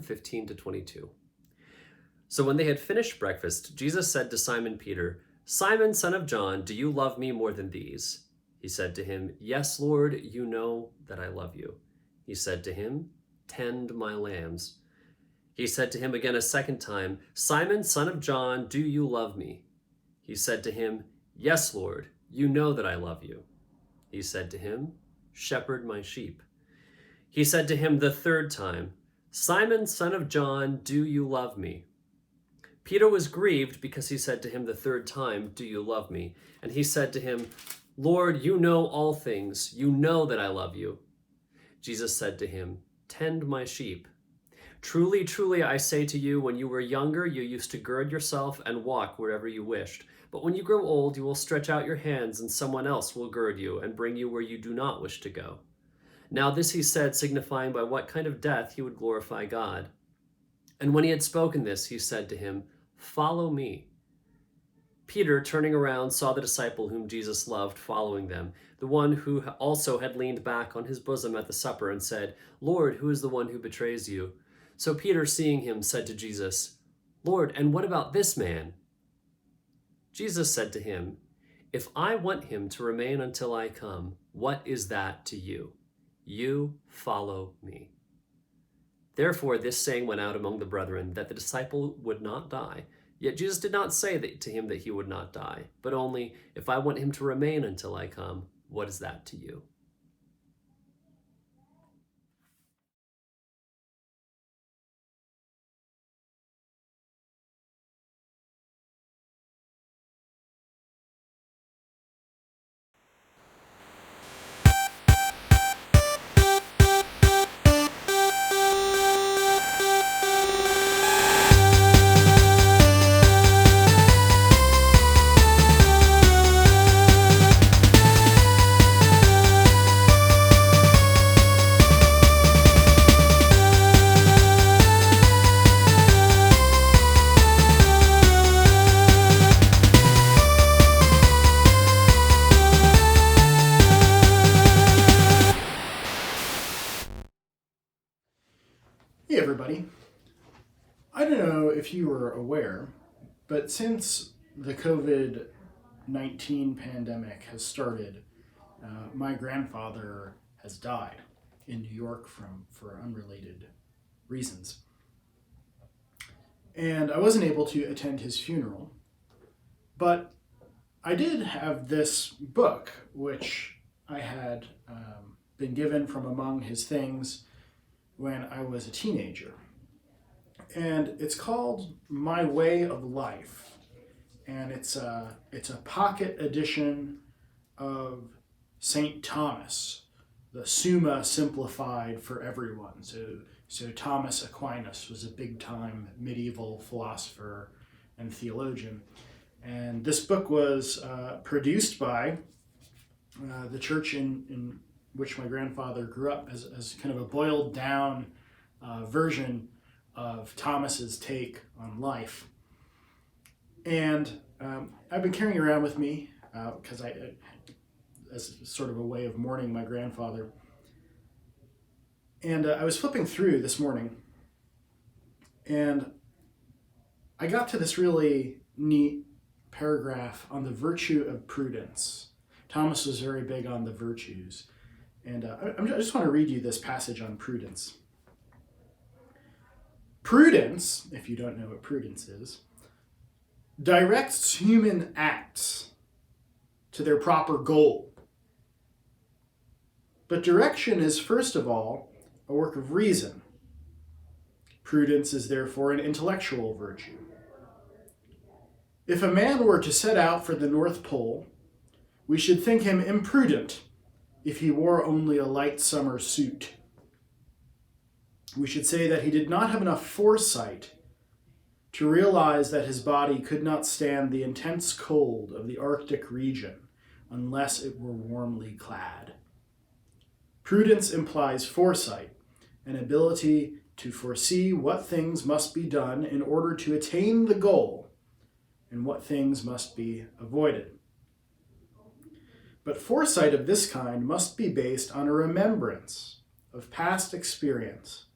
15 to 22. So when they had finished breakfast, Jesus said to Simon Peter, "Simon, son of John, do you love me more than these?" He said to him, "Yes, Lord, you know that I love you." He said to him, "Tend my lambs." He said to him again a second time, "Simon, son of John, do you love me?" He said to him, "Yes, Lord, you know that I love you." He said to him, "Shepherd my sheep." He said to him the third time, "Simon, son of John, do you love me?" Peter was grieved because he said to him the third time, "Do you love me?" And he said to him, "Lord, you know all things. You know that I love you." Jesus said to him, "Tend my sheep. Truly, truly, I say to you, when you were younger, you used to gird yourself and walk wherever you wished. But when you grow old, you will stretch out your hands, and someone else will gird you and bring you where you do not wish to go." Now this he said, signifying by what kind of death he would glorify God. And when he had spoken this, he said to him, "Follow me." Peter, turning around, saw the disciple whom Jesus loved following them, the one who also had leaned back on his bosom at the supper and said, "Lord, who is the one who betrays you?" So Peter, seeing him, said to Jesus, "Lord, and what about this man?" Jesus said to him, "If I want him to remain until I come, what is that to you? You follow me." Therefore this saying went out among the brethren, that the disciple would not die. Yet Jesus did not say to him that he would not die, but only, "If I want him to remain until I come, what is that to you?" Hey everybody. I don't know if you were aware, but since the COVID-19 pandemic has started, my grandfather has died in New York for unrelated reasons. And I wasn't able to attend his funeral, but I did have this book, which I had been given from among his things when I was a teenager. And it's called My Way of Life. And it's a pocket edition of St. Thomas, the Summa Simplified for everyone. So Thomas Aquinas was a big-time medieval philosopher and theologian. And this book was produced by the church in which my grandfather grew up as kind of a boiled down version of Thomas's take on life. And I've been carrying it around with me because as sort of a way of mourning my grandfather. And I was flipping through this morning, and I got to this really neat paragraph on the virtue of prudence. Thomas was very big on the virtues. And I just want to read you this passage on prudence. Prudence, if you don't know what prudence is, directs human acts to their proper goal. But direction is, first of all, a work of reason. Prudence is therefore an intellectual virtue. If a man were to set out for the North Pole, we should think him imprudent if he wore only a light summer suit. We should say that he did not have enough foresight to realize that his body could not stand the intense cold of the Arctic region unless it were warmly clad. Prudence implies foresight, an ability to foresee what things must be done in order to attain the goal and what things must be avoided. But foresight of this kind must be based on a remembrance of past experience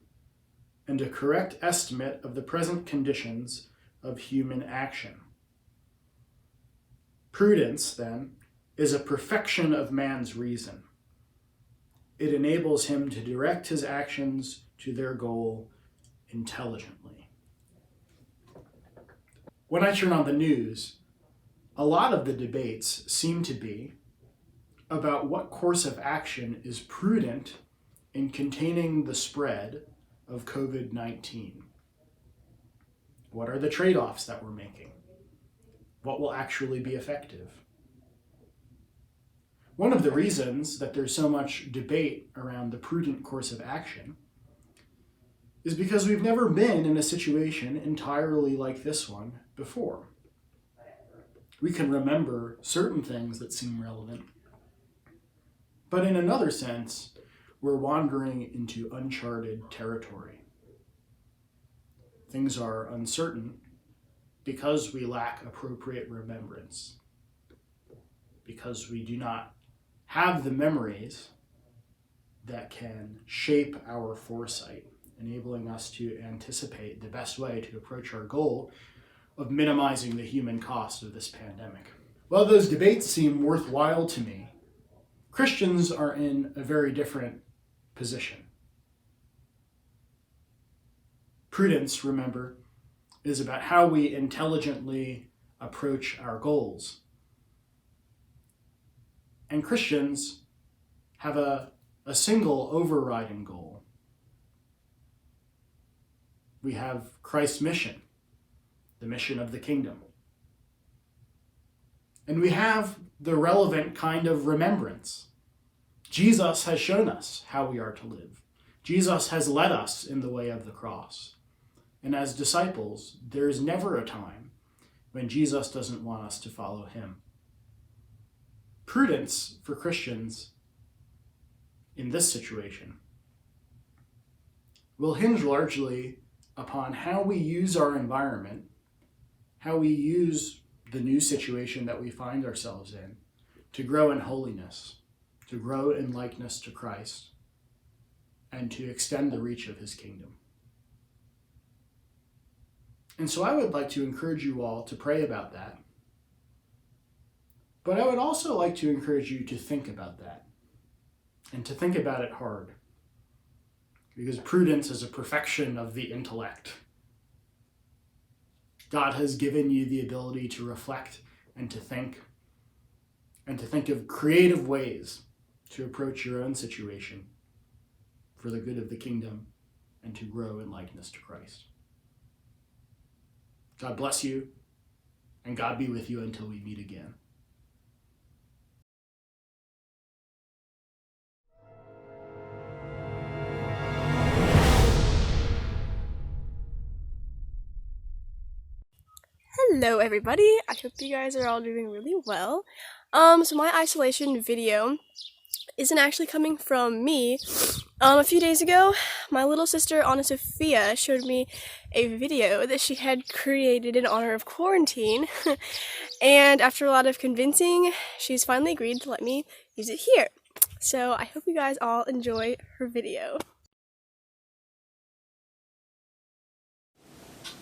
and a correct estimate of the present conditions of human action. Prudence, then, is a perfection of man's reason. It enables him to direct his actions to their goal intelligently. When I turn on the news, a lot of the debates seem to be about what course of action is prudent in containing the spread of COVID-19. What are the trade-offs that we're making? What will actually be effective? One of the reasons that there's so much debate around the prudent course of action is because we've never been in a situation entirely like this one before. We can remember certain things that seem relevant, but in another sense, we're wandering into uncharted territory. Things are uncertain because we lack appropriate remembrance, because we do not have the memories that can shape our foresight, enabling us to anticipate the best way to approach our goal of minimizing the human cost of this pandemic. While those debates seem worthwhile to me, Christians are in a very different position. Prudence, remember, is about how we intelligently approach our goals. And Christians have a single overriding goal. We have Christ's mission, the mission of the kingdom. And we have the relevant kind of remembrance. Jesus has shown us how we are to live. Jesus has led us in the way of the cross. And as disciples, there is never a time when Jesus doesn't want us to follow him. Prudence for Christians in this situation will hinge largely upon how we use our environment, how we use the new situation that we find ourselves in to grow in holiness, to grow in likeness to Christ, and to extend the reach of his kingdom. And so I would like to encourage you all to pray about that. But I would also like to encourage you to think about that, and to think about it hard. Because prudence is a perfection of the intellect. God has given you the ability to reflect and to think of creative ways to approach your own situation for the good of the kingdom and to grow in likeness to Christ. God bless you, and God be with you until we meet again. Hello everybody, I hope you guys are all doing really well. So my isolation video isn't actually coming from me. A few days ago, my little sister Anna Sophia showed me a video that she had created in honor of quarantine. And after a lot of convincing, she's finally agreed to let me use it here. So I hope you guys all enjoy her video.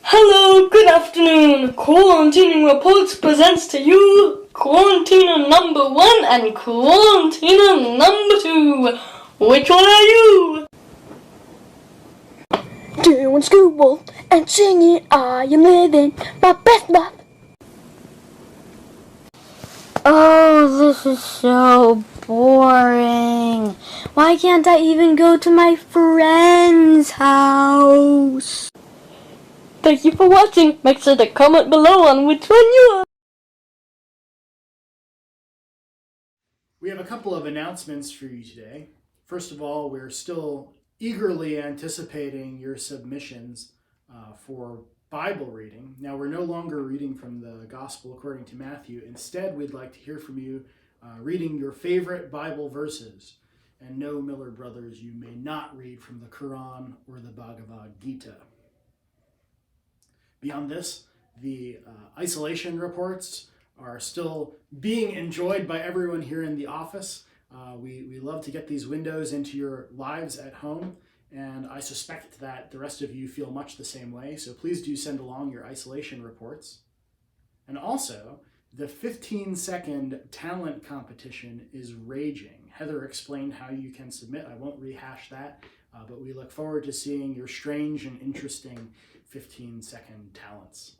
Hello, good afternoon. Quarantining Reports presents to you Quarantiner number 1 and Quarantiner number 2. Which one are you? Doing school and singing I am living my best life. Oh, this is so boring. Why can't I even go to my friend's house? Thank you for watching. Make sure to comment below on which one you are. We have a couple of announcements for you today. First of all, we're still eagerly anticipating your submissions for Bible reading. Now, we're no longer reading from the Gospel according to Matthew. Instead, we'd like to hear from you reading your favorite Bible verses. And no, Miller Brothers, you may not read from the Quran or the Bhagavad Gita. Beyond this, the isolation reports are still being enjoyed by everyone here in the office. We love to get these windows into your lives at home, and I suspect that the rest of you feel much the same way, so please do send along your isolation reports. And also, the 15-second talent competition is raging. Heather explained how you can submit. I won't rehash that, but we look forward to seeing your strange and interesting 15-second talents.